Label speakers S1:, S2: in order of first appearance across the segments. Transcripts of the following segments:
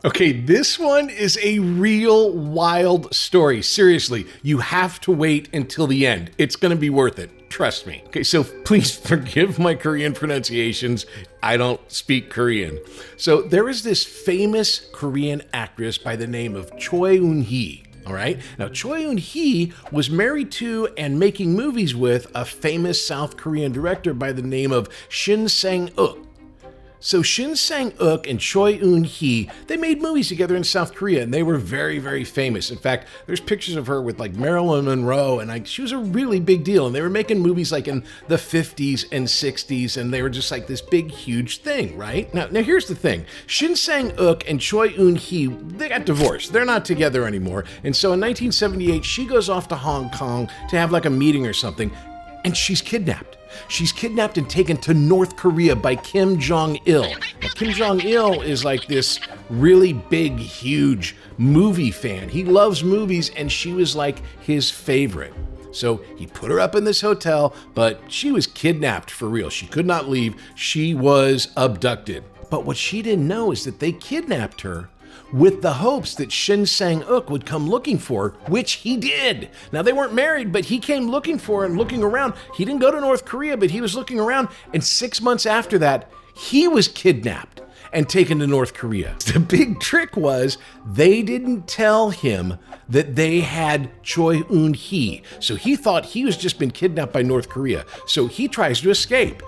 S1: Okay, this one is a real wild story. Seriously, you have to wait until the end. It's going to be worth it. Trust me. Okay, so please forgive my Korean pronunciations. I don't speak Korean. So there is this famous Korean actress by the name of Choi Eun-hee. All right. Now, Choi Eun-hee was married to and making movies with a famous South Korean director by the name of Shin Sang-uk. So Shin Sang-uk and Choi Eun-hee, they made movies together in South Korea, and they were very, very famous. In fact, there's pictures of her with like Marilyn Monroe, and she was a really big deal. And they were making movies like in the 50s and 60s, and they were just like this big, huge thing, right? Now here's the thing. Shin Sang-uk and Choi Eun-hee, they got divorced. They're not together anymore. And so in 1978, she goes off to Hong Kong to have like a meeting or something, and she's kidnapped. She's kidnapped and taken to North Korea by Kim Jong-il. Now, Kim Jong-il is like this really big, huge movie fan. He loves movies, and she was like his favorite. So he put her up in this hotel, but she was kidnapped for real. She could not leave. She was abducted. But what she didn't know is that they kidnapped her with the hopes that Shin Sang-uk would come looking for her, which he did. Now, they weren't married, but he came looking for her and looking around. He didn't go to North Korea, but he was looking around. And 6 months after that, he was kidnapped and taken to North Korea. The big trick was they didn't tell him that they had Choi Eun-hee. So he thought he was just been kidnapped by North Korea. So he tries to escape.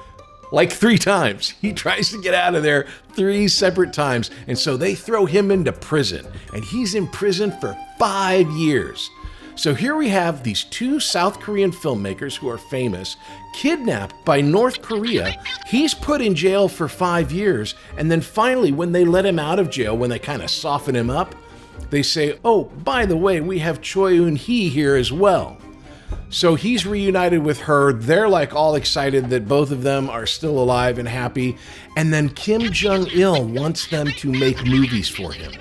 S1: Like 3 times. He tries to get out of there 3 separate times. And so they throw him into prison. And he's in prison for 5 years. So here we have these 2 South Korean filmmakers who are famous, kidnapped by North Korea. He's put in jail for 5 years. And then finally, when they let him out of jail, when they kind of soften him up, they say, oh, by the way, we have Choi Eun-hee here as well. So he's reunited with her. They're like all excited that both of them are still alive and happy. And then Kim Jong-il wants them to make movies for him.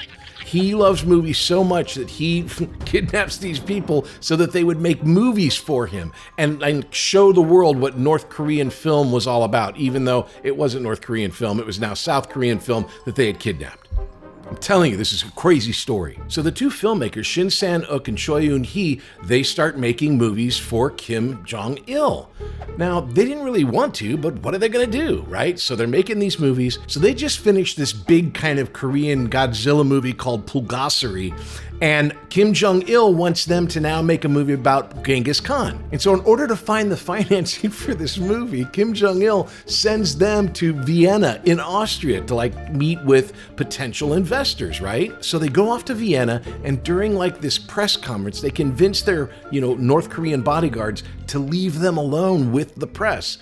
S1: He loves movies so much that he kidnaps these people so that they would make movies for him and show the world what North Korean film was all about, even though it wasn't North Korean film. It was now South Korean film that they had kidnapped. I'm telling you, this is a crazy story. So the 2 filmmakers, Shin Sang-uk and Choi Eun-hee, they start making movies for Kim Jong-il. Now, they didn't really want to, but what are they gonna do, right? So they're making these movies. So they just finished this big kind of Korean Godzilla movie called Pulgasari, and Kim Jong-il wants them to now make a movie about Genghis Khan. And so in order to find the financing for this movie, Kim Jong-il sends them to Vienna in Austria to like meet with potential investors, right? So they go off to Vienna, and during like this press conference, they convince their, North Korean bodyguards to leave them alone with the press.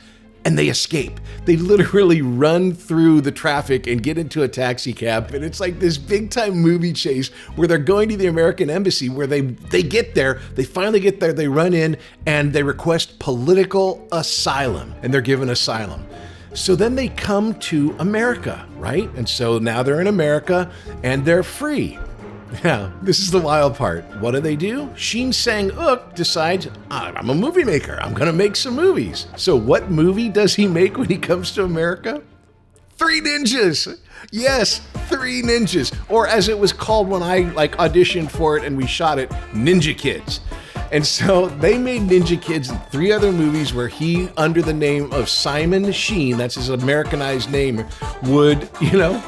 S1: And they escape. They literally run through the traffic and get into a taxi cab. And it's like this big time movie chase where they're going to the American embassy, where they get there, they finally get there, they run in and they request political asylum, and they're given asylum. So then they come to America, right? And so now they're in America and they're free. Yeah, this is the wild part. What do? Shin Sang-uk decides, I'm a movie maker. I'm going to make some movies. So what movie does he make when he comes to America? 3 Ninjas. Yes, 3 Ninjas. Or as it was called when I auditioned for it and we shot it, Ninja Kids. And so they made Ninja Kids and 3 other movies where he, under the name of Simon Sheen, that's his Americanized name, would,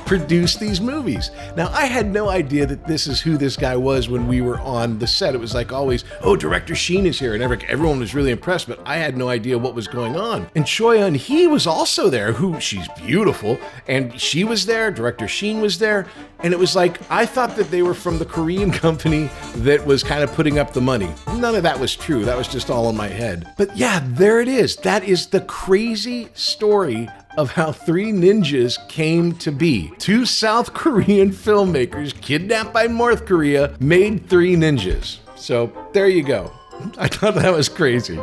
S1: produce these movies. Now, I had no idea that this is who this guy was when we were on the set. It was like always, oh, Director Sheen is here. And everyone was really impressed, but I had no idea what was going on. And Choi Eun-hee was also there, she's beautiful. And she was there, Director Sheen was there. And it was like, I thought that they were from the Korean company that was kind of putting up the money. None of that was true. That was just all in my head. But yeah, there it is. That is the crazy story of how 3 ninjas came to be. 2 South Korean filmmakers kidnapped by North Korea made 3 ninjas. So there you go. I thought that was crazy.